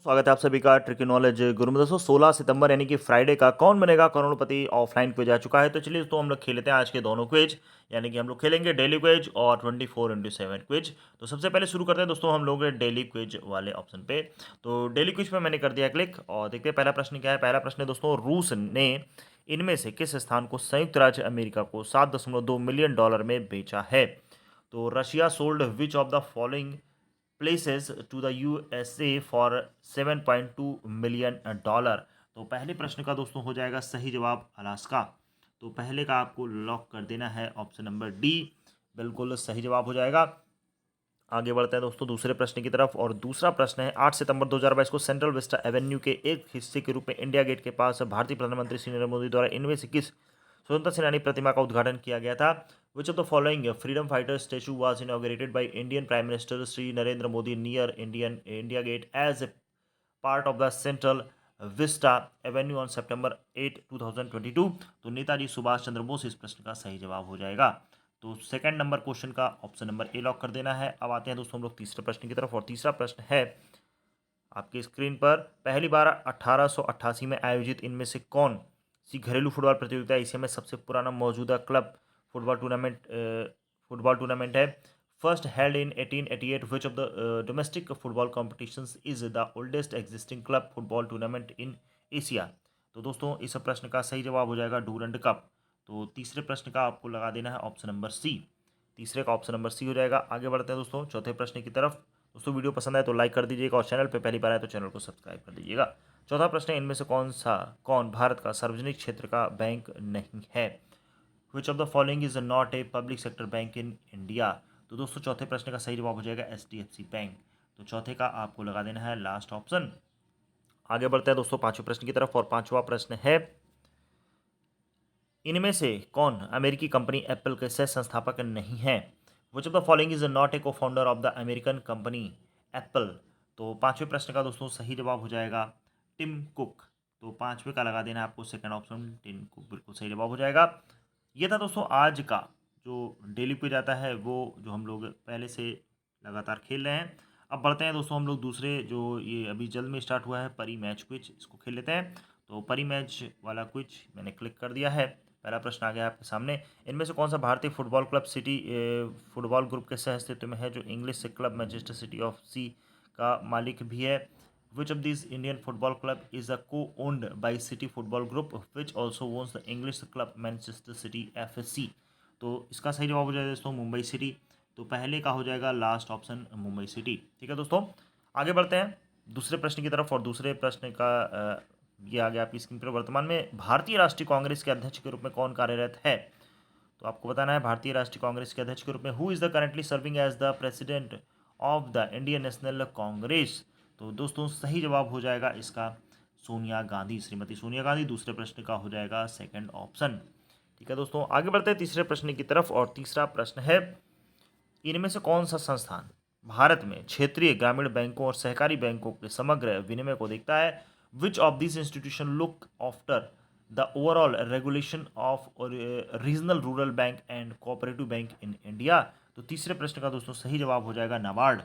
स्वागत है आप सभी का ट्रिकी नॉलेज गुरु में। दोस्तों 16 सितंबर यानी कि फ्राइडे का कौन बनेगा करोड़पति ऑफलाइन क्विज आ चुका है। तो चलिए दोस्तों हम लोग खेल लेते हैं आज के दोनों क्विज, यानी कि हम लोग खेलेंगे डेली क्विज और 24x7 क्विज। तो सबसे पहले शुरू करते हैं दोस्तों हम लोग डेली क्विज वाले ऑप्शन पे। तो डेली क्विज पे मैंने कर दिया क्लिक और देखते हैं पहला प्रश्न क्या है। पहला प्रश्न है दोस्तों, रूस ने इनमें से किस स्थान को संयुक्त राज्य अमेरिका को $7.2 मिलियन में बेचा है। तो Russia sold which of the following places to the USA for $7.2 million. तो पहले प्रश्न का दोस्तों हो जाएगा सही जवाब अलास्का। तो पहले का आपको लॉक कर देना है ऑप्शन नंबर डी, बिल्कुल सही जवाब हो जाएगा। आगे बढ़ते हैं दोस्तों दूसरे प्रश्न की तरफ और दूसरा प्रश्न है 8 सितंबर 2022 को सेंट्रल विस्टा एवेन्यू के एक हिस्से के रूप में इंडिया गेट के पास भारतीय प्रधानमंत्री श्री नरेंद्र मोदी द्वारा इनमें से किस स्वतंत्रता सेनानी प्रतिमा का उद्घाटन किया गया था। Which of the following freedom fighter statue was inaugurated by Indian prime minister Shri Narendra Modi near India Gate as a part of the Central Vista Avenue on September 8, 2022। तो नेताजी सुभाष चंद्र बोस इस प्रश्न का सही जवाब हो जाएगा। तो सेकंड नंबर क्वेश्चन का ऑप्शन नंबर ए लॉक कर देना है। अब आते हैं दोस्तों हम लोग तीसरे प्रश्न की तरफ और तीसरा प्रश्न है आपकी स्क्रीन पर। पहली बार 1888 में आयोजित इनमें से कौन सी घरेलू फुटबॉल प्रतियोगिता एशिया में सबसे पुराना मौजूदा क्लब फुटबॉल टूर्नामेंट है। First held in 1888, which of the domestic football competitions is the oldest existing club football tournament in Asia. तो दोस्तों इस प्रश्न का सही जवाब हो जाएगा डूरंड कप। तो तीसरे प्रश्न का आपको लगा देना है ऑप्शन नंबर सी। तीसरे का ऑप्शन नंबर सी हो जाएगा। आगे बढ़ते हैं दोस्तों चौथे प्रश्न की तरफ। दोस्तों वीडियो पसंद आए तो लाइक कर दीजिएगा और चैनल पे पहली बार आए तो चैनल को सब्सक्राइब कर दीजिएगा। चौथा प्रश्न है इनमें से कौन भारत का सार्वजनिक क्षेत्र का बैंक नहीं है। Which of the following is not a public sector bank in India. तो दोस्तों चौथे प्रश्न का सही जवाब हो जाएगा HDFC बैंक। तो चौथे का आपको लगा देना है लास्ट ऑप्शन। आगे बढ़ते हैं दोस्तों पांचवें प्रश्न की तरफ और पांचवा प्रश्न है इनमें से कौन अमेरिकी कंपनी एप्पल के सह संस्थापक नहीं है। Which of the following is not a co founder of the American company Apple. तो पांचवें प्रश्न का दोस्तों सही जवाब हो जाएगा टिम कुक। तो पांचवें का लगा देना है आपको सेकंड ऑप्शन टिम कुक, बिल्कुल सही जवाब हो जाएगा। ये था दोस्तों आज का जो डेली क्विज आता है वो जो हम लोग पहले से लगातार खेल रहे हैं। अब बढ़ते हैं दोस्तों हम लोग दूसरे जो ये अभी जल्द में स्टार्ट हुआ है परी मैच क्विज, इसको खेल लेते हैं। तो परी मैच वाला क्विज मैंने क्लिक कर दिया है। पहला प्रश्न आ गया आपके सामने। इनमें से कौन सा भारतीय football club City Football Group के सह अस्तित्व में है जो English club Manchester City F C का मालिक भी है। Which of this Indian football club is a co owned by City Football Group which also owns the English club Manchester City FSC। तो इसका सही जवाब हो जाएगा दोस्तों मुंबई सिटी। तो पहले का हो जाएगा लास्ट ऑप्शन मुंबई सिटी। ठीक है दोस्तों आगे बढ़ते हैं दूसरे प्रश्न की तरफ और दूसरे प्रश्न का ये आ गया आपकी स्क्रीन पर। वर्तमान में भारतीय राष्ट्रीय कांग्रेस के अध्यक्ष के रूप में कौन कार्यरत है। तो आपको बताना है भारतीय राष्ट्रीय कांग्रेस के अध्यक्ष के रूप में who is the currently serving as the president of the Indian National Congress. तो दोस्तों सही जवाब हो जाएगा इसका सोनिया गांधी, श्रीमती सोनिया गांधी। दूसरे प्रश्न का हो जाएगा सेकंड ऑप्शन। ठीक है दोस्तों आगे बढ़ते हैं तीसरे प्रश्न की तरफ और तीसरा प्रश्न है इनमें से कौन सा संस्थान भारत में क्षेत्रीय ग्रामीण बैंकों और सहकारी बैंकों के समग्र विनिमय को देखता है। Which of this institution look after the overall regulation of regional rural bank and cooperative bank in India. तो तीसरे प्रश्न का दोस्तों सही जवाब हो जाएगा नाबार्ड।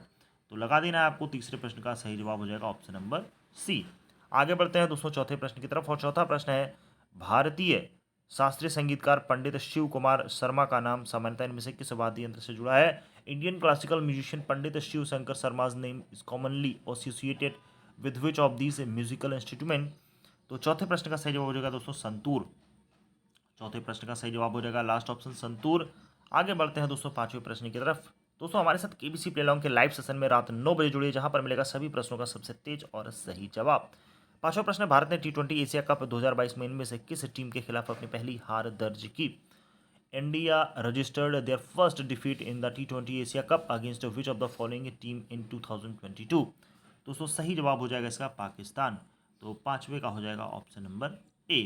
तो लगा देना है आपको तीसरे प्रश्न का सही जवाब हो जाएगा ऑप्शन नंबर सी। आगे बढ़ते हैं दोस्तों चौथे प्रश्न की तरफ और चौथा प्रश्न है भारतीय शास्त्रीय संगीतकार पंडित शिव कुमार शर्मा का नाम सामान्यतः इनमें से किस वाद्य यंत्र से जुड़ा है। Indian classical musician Pandit Shiv Shankar Sharma's name is commonly associated with which of these musical instrument. तो चौथे प्रश्न का सही जवाब हो जाएगा दोस्तों संतूर। चौथे प्रश्न का सही जवाब हो जाएगा लास्ट ऑप्शन संतूर। आगे बढ़ते हैं दोस्तों पांचवें प्रश्न की तरफ। दोस्तों हमारे साथ KBC प्ले लॉन्ग के लाइव सेशन में रात 9 बजे जुड़िए जहां पर मिलेगा सभी प्रश्नों का सबसे तेज और सही जवाब। पांचवा प्रश्न, भारत ने T20 एशिया कप 2022 में इनमें से किस टीम के खिलाफ अपनी पहली हार दर्ज की। India registered their first defeat in the T20 Asia Cup against which of the following team in 2022। दोस्तों सही जवाब हो जाएगा इसका पाकिस्तान। तो पांचवे का हो जाएगा ऑप्शन नंबर ए।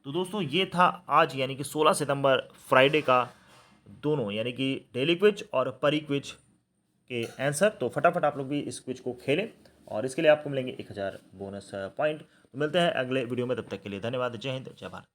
तो दोस्तों ये था आज यानी कि 16 सितंबर फ्राइडे का दोनों यानी कि डेली क्विज और परी क्विज के आंसर। तो फटाफट आप लोग भी इस क्विज को खेलें और इसके लिए आपको मिलेंगे 1000 बोनस पॉइंट। तो मिलते हैं अगले वीडियो में, तब तक के लिए धन्यवाद। जय हिंद जय भारत।